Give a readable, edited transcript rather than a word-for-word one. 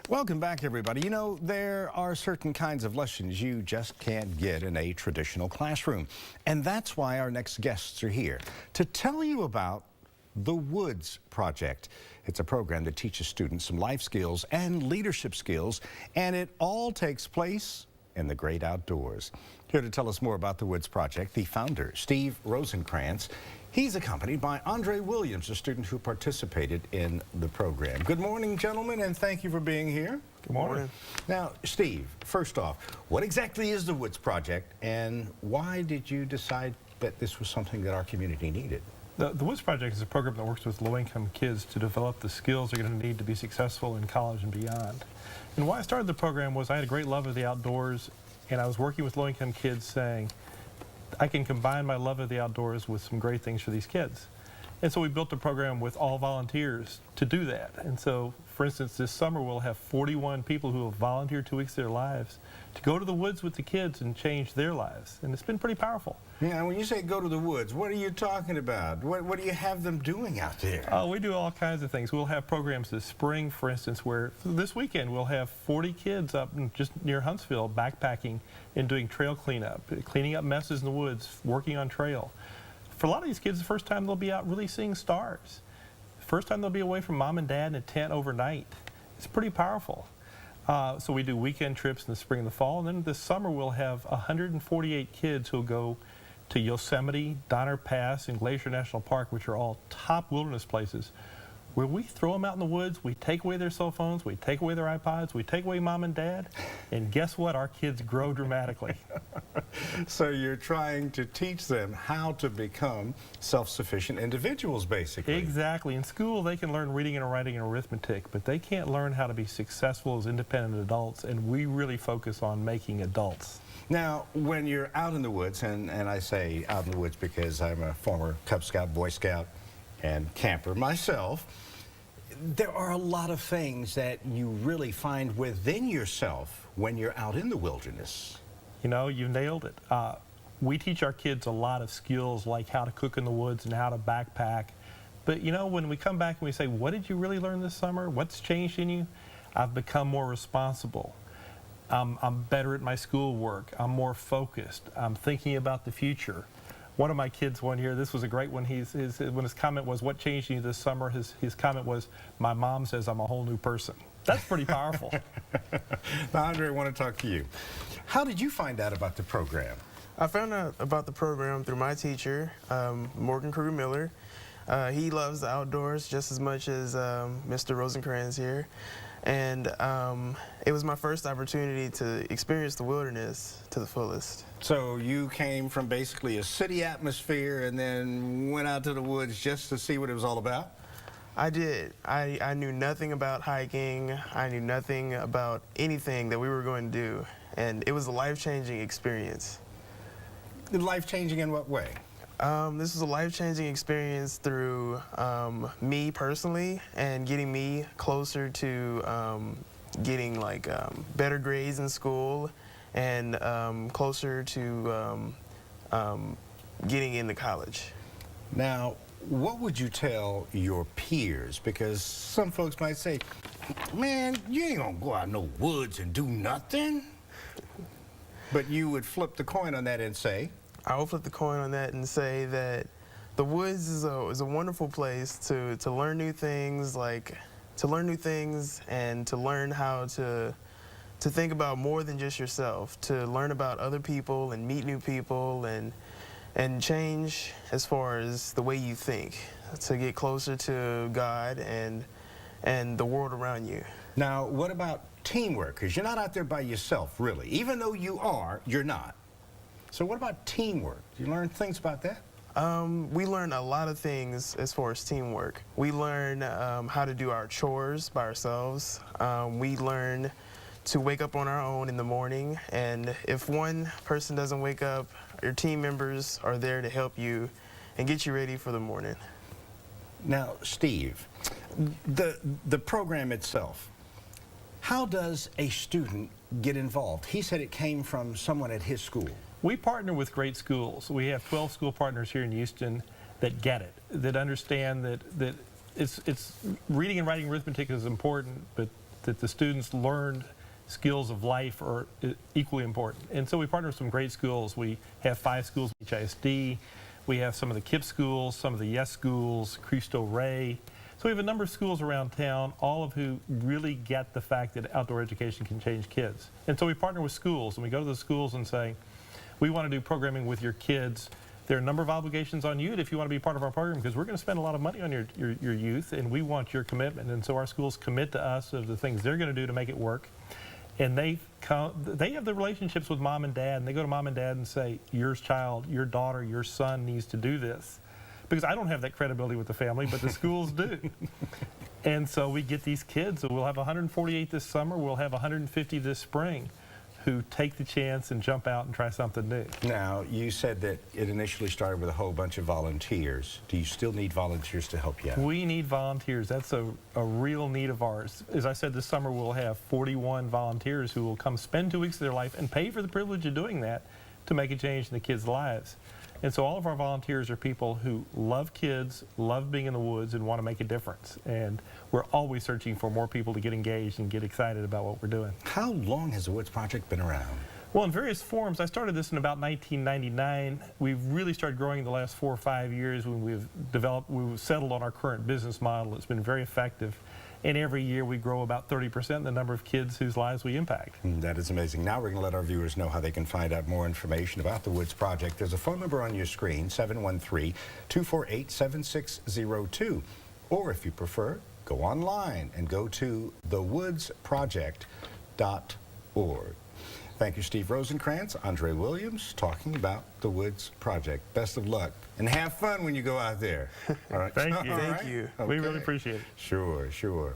Welcome back, everybody. You know, there are certain kinds of lessons you just can't get in a traditional classroom. And that's why our next guests are here to tell you about the Woods Project. It's a program that teaches students some life skills and leadership skills, and it all takes place in the great outdoors. Here to tell us more about the Woods Project, the founder, Steve Rosencranz. He's accompanied by Aundre Williams, a student who participated in the program. Good morning, gentlemen, and thank you for being here. Good morning. Now, Steve, first off, what exactly is the Woods Project, and why did you decide that this was something that our community needed? The Woods Project is a program that works with low-income kids to develop the skills they're going to need to be successful in college and beyond. And why I started the program was I had a great love of the outdoors, and I was working with low-income kids saying, I can combine my love of the outdoors with some great things for these kids. And so we built a program with all volunteers to do that. And so, for instance, this summer we'll have 41 people who have volunteered 2 weeks of their lives to go to the woods with the kids and change their lives. And it's been pretty powerful. Yeah, when you say go to the woods, what are you talking about? What do you have them doing out there? We do all kinds of things. We'll have programs this spring, for instance, where this weekend we'll have 40 kids up just near Huntsville backpacking and doing trail cleanup, cleaning up messes in the woods, working on trail. For a lot of these kids, the first time they'll be out really seeing stars. First time they'll be away from mom and dad in a tent overnight. It's pretty powerful. So we do weekend trips in the spring and the fall, and then this summer we'll have 148 kids who'll go to Yosemite, Donner Pass, and Glacier National Park, which are all top wilderness places, where we throw them out in the woods, we take away their cell phones, we take away their iPods, we take away mom and dad, and guess what? Our kids grow dramatically. So you're trying to teach them how to become self-sufficient individuals, basically. Exactly. In school, they can learn reading and writing and arithmetic, but they can't learn how to be successful as independent adults, and we really focus on making adults. Now, when you're out in the woods, and I say out in the woods because I'm a former Cub Scout, Boy Scout, and camper myself, there are a lot of things that you really find within yourself when you're out in the wilderness. You know, you nailed it. We teach our kids a lot of skills like how to cook in the woods and how to backpack. But you know, when we come back and we say, what did you really learn this summer? What's changed in you? I've become more responsible. I'm better at my schoolwork. I'm more focused. I'm thinking about the future. One of my kids one year, this was a great one, when his comment was, what changed in you this summer? His comment was, my mom says I'm a whole new person. That's pretty powerful. Now, Aundre, I want to talk to you. How did you find out about the program? I found out about the program through my teacher, Morgan Crew Miller. He loves the outdoors just as much as Mr. Rosencranz here. And it was my first opportunity to experience the wilderness to the fullest. So you came from basically a city atmosphere and then went out to the woods just to see what it was all about? I did. I knew nothing about hiking. I knew nothing about anything that we were going to do. And it was a life-changing experience. Life-changing in what way? This was a life-changing experience through me personally and getting me closer to getting like better grades in school and closer to getting into college. Now, what would you tell your peers? Because some folks might say, man, you ain't gonna go out in no woods and do nothing. But you would flip the coin on that and say? I will flip the coin on that and say that the woods is a wonderful place to learn new things, and to learn how to think about more than just yourself, to learn about other people and meet new people and change as far as the way you think, to get closer to God and the world around you. Now, what about teamwork? Because you're not out there by yourself, really. Even though you are, you're not. So what about teamwork? Do you learn things about that? We learn a lot of things as far as teamwork. We learn how to do our chores by ourselves. We learn to wake up on our own in the morning, and if one person doesn't wake up, your team members are there to help you and get you ready for the morning. Now, Steve, the program itself, how does a student get involved? He said it came from someone at his school. We partner with great schools. We have 12 school partners here in Houston that get it, that understand that it's reading and writing arithmetic is important, but that the students learned skills of life are equally important. And so we partner with some great schools. We have 5 schools at HISD. We have some of the KIPP schools, some of the YES schools, Cristo Rey. So we have a number of schools around town, all of who really get the fact that outdoor education can change kids. And so we partner with schools, and we go to the schools and say, we want to do programming with your kids. There are a number of obligations on you if you want to be part of our program, because we're going to spend a lot of money on your youth, and we want your commitment. And so our schools commit to us of the things they're going to do to make it work. And they have the relationships with mom and dad, and they go to mom and dad and say, your child, your daughter, your son needs to do this. Because I don't have that credibility with the family, but the schools do. And so we get these kids, and we'll have 148 this summer, we'll have 150 this spring, who take the chance and jump out and try something new. Now, you said that it initially started with a whole bunch of volunteers. Do you still need volunteers to help you out? We need volunteers. That's a real need of ours. As I said, this summer we'll have 41 volunteers who will come spend 2 weeks of their life and pay for the privilege of doing that to make a change in the kids' lives. And so all of our volunteers are people who love kids, love being in the woods, and want to make a difference. And we're always searching for more people to get engaged and get excited about what we're doing. How long has the Woods Project been around? Well, in various forms. I started this in about 1999. We've really started growing the last 4 or 5 years when we've settled on our current business model. It's been very effective. And every year we grow about 30% in the number of kids whose lives we impact. That is amazing. Now we're going to let our viewers know how they can find out more information about the Woods Project. There's a phone number on your screen, 713-248-7602. Or if you prefer, go online and go to thewoodsproject.org. Thank you, Steve Rosencranz, Aundre Williams, talking about the Woods Project. Best of luck, and have fun when you go out there. All right. Thank you. Thank you. We really appreciate it. Sure, sure.